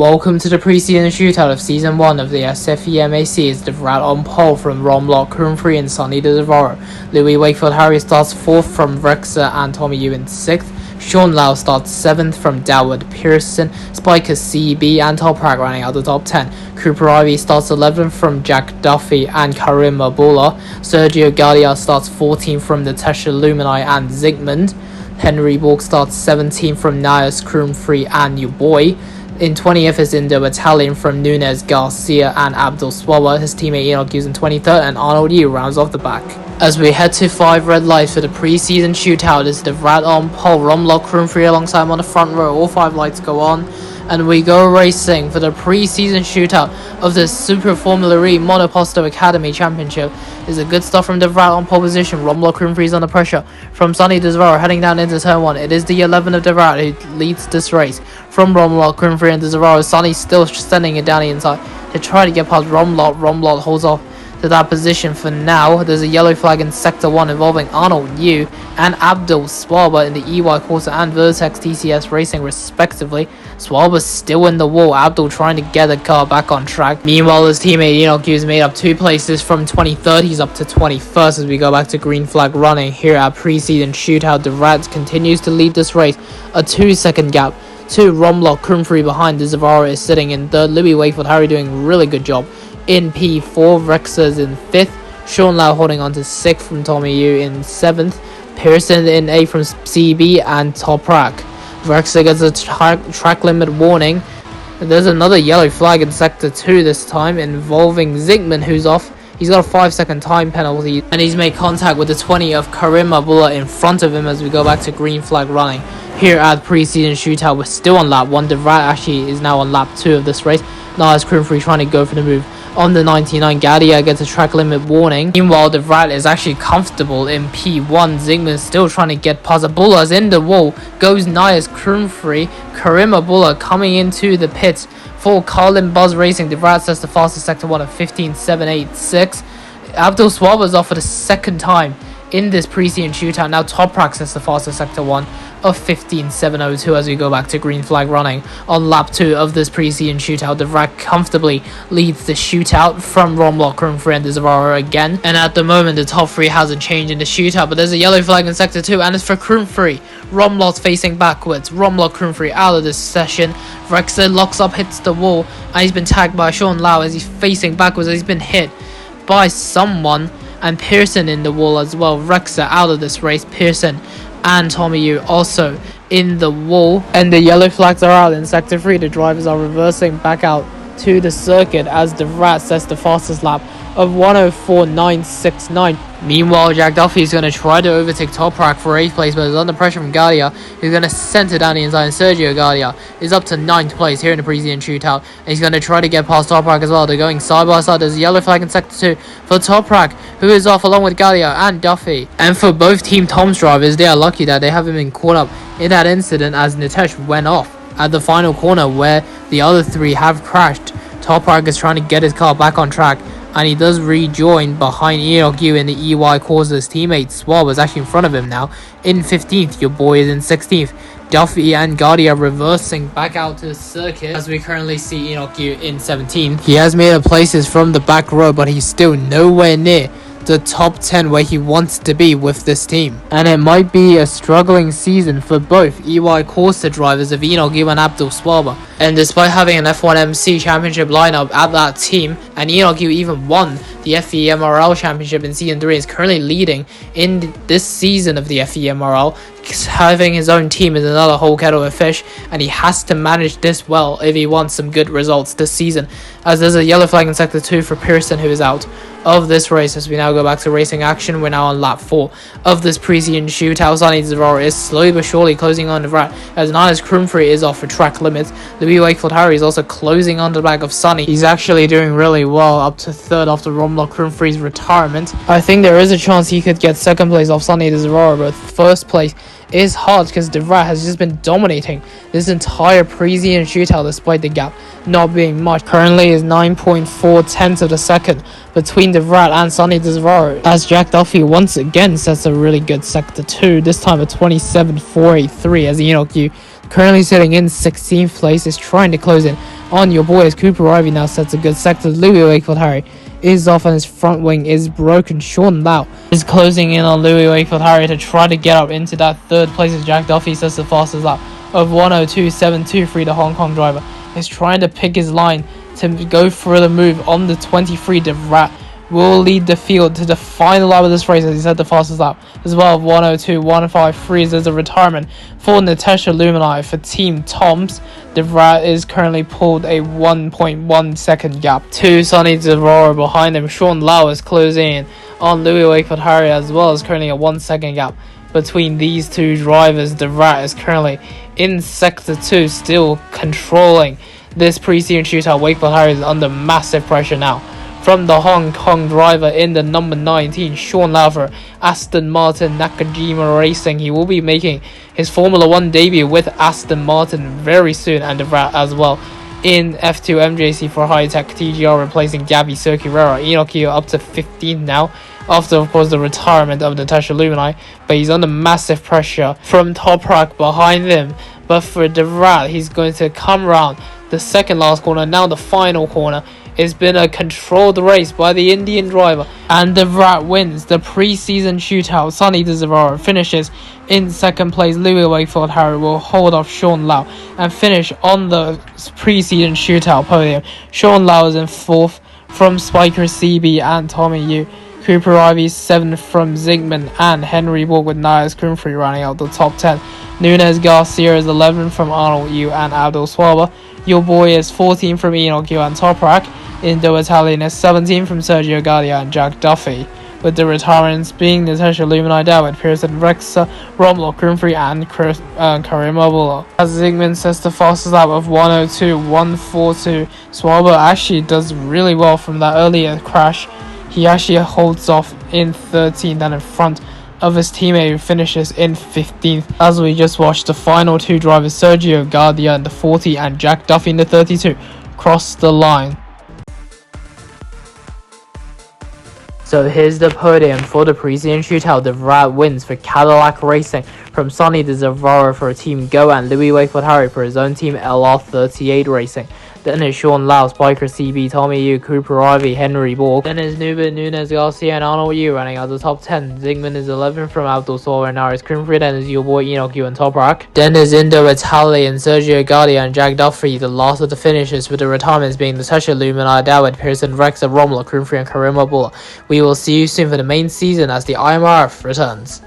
Welcome to the preseason shootout of Season 1 of the S.F.E.M.A.C. It's the Rat on pole from Romlock, Crumfrey and Sonny DeZavaro. Louis Wakefield Harry starts 4th from Rexer and Tommy Yu in 6th. Sean Lau starts 7th from Doward Pearson, Spiker CB and Toprak running out the top 10. Cooper Ivy starts 11th from Jack Duffy and Karim Mabula. Sergio Galia starts 14th from Natasha Lumini and Zygmunt. Henry Borg starts 17th from Nias Crumfrey and your boy. In 20th is Indo Italian from Nunez Garcia and Abdul Swallow. His teammate Enoch Hughes in 23rd, and Arnold Yu rounds off the back. As we head to 5 red lights for the preseason shootout, is the Rat on pole, Romlock, Crumfrey alongside him on the front row. All 5 lights go on, and we go racing for the preseason shootout of the Super Formula E Monoposto Academy Championship. Is a good stuff from the Rat on pole position. Romlock Crumfrey under pressure from Sonny DeZavaro heading down into turn 1. It is the 11 of the Rat who leads this race. From Romlock, Crumfrey and DeZavaro, Sonny still sending it down the inside to try to get past Romlock. Romlock holds off to that position for now. There's a yellow flag in Sector 1 involving Arnold Yu and Abdul Swalba in the EY Quarter and Vertex TCS Racing respectively. Swalba's still in the wall, Abdul trying to get the car back on track. Meanwhile, his teammate Enoch Hughes made up 2 places from 23rd. He's up to 21st as we go back to green flag running. Here at preseason shootout, the Rat continues to lead this race, a 2-second gap to Romlock. Crumfrey behind. DeZavaro is sitting in 3rd. Louis Wakefield Harry doing a really good job in P4. Rexers in 5th. Sean Lau holding on to 6th from Tommy Yu in 7th. Pearson in 8th from CB and Toprak. Rexer gets a track limit warning. There's another yellow flag in Sector 2 this time involving Zygmunt, who's off. He's got a 5-second time penalty, and he's made contact with the 20 of Karim Mabula in front of him as we go back to green flag running. Here at preseason shootout, we're still on lap 1. The Rat actually is now on lap 2 of this race. Now as Crumfrey trying to go for the move on the 99. Gadia gets a track limit warning. Meanwhile, the Rat is actually comfortable in P1. Zygmunt still trying to get past. Abula's in the wall. Goes Nias Crumfrey. Karim Abula coming into the pits for Carlin Buzz Racing. The Rat sets the fastest Sector 1 of 15.786. Abdul Swalba's off for the 2nd time in this preseason shootout. Now Toprak sets the fastest Sector 1 of 15.702 as we go back to green flag running on lap 2 of this preseason shootout. The Rat comfortably leads the shootout from Romlock, Crumfrey and DeZavaro again. And at the moment, the top 3 hasn't changed in the shootout, but there's a yellow flag in Sector 2, and it's for Crumfrey. Romlock's facing backwards. Romlock Crumfrey out of this session. Rexer locks up, hits the wall, and he's been tagged by Sean Lau as he's facing backwards. He's been hit by someone, and Pearson in the wall as well. Rexer out of this race. Pearson and Tommy Yu also in the wall, and the yellow flags are out in Sector 3. The drivers are reversing back out to the circuit as the Rat sets the fastest lap of 1:04.969. Meanwhile, Jack Duffy is going to try to overtake Toprak for 8th place, but is under pressure from Galia, who's going to center down the inside. And Sergio Galia is up to 9th place here in the preseason shootout, and he's going to try to get past Toprak as well. They're going side by side. There's a yellow flag in Sector 2 for Toprak, who is off along with Galia and Duffy. And for both Team Tom's drivers, they are lucky that they haven't been caught up in that incident as Nitesh went off at the final corner where the other 3 have crashed. Toprak is trying to get his car back on track, and he does rejoin behind Enoch Yu in the EY Quarter. His teammate Swab is actually in front of him now in 15th. Your boy is in 16th. Duffy and Guardia reversing back out to the circuit as we currently see Enoch Yu in 17th. He has made up places from the back row, but he's still nowhere near the top 10 where he wants to be with this team. And it might be a struggling season for both EY Corsa drivers of Enoch Yu and Abdul Swalba. And despite having an F1MC championship lineup at that team, and Enoch Yu even won the FEMRL championship in season 3, is currently leading in this season of the FEMRL. Having his own team is another whole kettle of fish, and he has to manage this well if he wants some good results this season, as there's a yellow flag in Sector 2 for Pearson, who is out of this race. As we now go back to racing action, we're now on lap 4 of this preseason shootout. Sonny DeZavaro is slowly but surely closing on the Rat as Nias Crumfrey is off for track limits. Louis Wakefield Harry is also closing on the back of Sonny. He's actually doing really well, up to 3rd after Romlock Crumfrey's retirement. I think there is a chance he could get 2nd place off Sonny DeZavaro, but 1st place is hard because the Rat has just been dominating this entire preseason shootout despite the gap not being much. Currently is 9.4 tenths of a second between the Rat and Sonny DeZavaro, as Jack Duffy once again sets a really good Sector 2, this time at 27.483, as Enoch Yu, currently sitting in 16th place, is trying to close in on your boy as Cooper Ivy now sets a good sector. Louis Wakefield Harry is off and his front wing is broken. Sean Lau is closing in on Louis Wakefield Harry to try to get up into that third place as Jack Duffy sets the fastest lap of 1:02.723. The Hong Kong driver is trying to pick his line to go for the move on the 23. De Vrat will lead the field to the final lap of this race as he set the fastest lap as well of 1:02.153. There's a retirement for Natasha Lumini for Team Toms. De Vrat is currently pulled a 1.1 second gap to Sonny Devora behind him. Sean Lau is closing in on Louis Wakefield Harry as well as currently a 1 second gap between these two drivers. De Vrat is currently in sector 2, still controlling this preseason shootout. Wakefield Harry is under massive pressure now from the Hong Kong driver in the number 19, Sean Lau for Aston Martin Nakajima Racing. He will be making his Formula 1 debut with Aston Martin very soon, and De Vrat as well in F2 MJC for High Tech TGR, replacing Gabby Circuera. Enoch up to 15th now, after of course the retirement of Natasha Lumini, but he's under massive pressure from Toprak behind him. But for De Vrat, he's going to come around the second last corner, now the final corner. It's been a controlled race by the Indian driver, and De Vrat wins the preseason shootout. Sonny Devora finishes in second place. Louis Wakefield Harry will hold off Sean Lau and finish on the preseason shootout podium. Sean Lau is in fourth from Spiker CB and Tommy Yu. Cooper Ivy 7th from Zigman and Henry Walk with Nias Kumfrey running out the top 10. Nunez Garcia is 11th from Arnold Yu and Abdul Swaba. Your boy is 14th from Enoch Yu and Toprak. Indo Italian is 17th from Sergio Gardia and Jack Duffy, with the retirements being Natasha Lumini, David Pearson, Rexa, Romlo Kumfrey and Karim Abula. As Zigman sets the fastest lap of 1:02.142, Swaba actually does really well from that earlier crash. He actually holds off in 13th and in front of his teammate who finishes in 15th. As we just watched the final two drivers, Sergio Gardia in the 40 and Jack Duffy in the 32, cross the line. So here's the podium for the preseason shootout. De Vrat wins for Cadillac Racing from Sonny Devora for Team Go and Louis Wakefield Harry for his own team LR38 Racing. Then is Sean Lau, Spiker CB, Tommy Yu, Cooper Ivy, Henry Borg. Then is Nuba, Nunez Garcia and Arnold Yu running out the top 10. Zigman is 11th from Abdul Swaba and Naris Kumfrey. Then is your boy Enoch Yu and Toprak. Then is Indo Italian, Sergio Gardia and Jack Duffy, the last of the finishers, with the retirements being Natasha Lumini, Dawid Pearson, Rexa, Romlo, Kumfrey and Karim Abula. We will see you soon for the main season as the IMRF returns.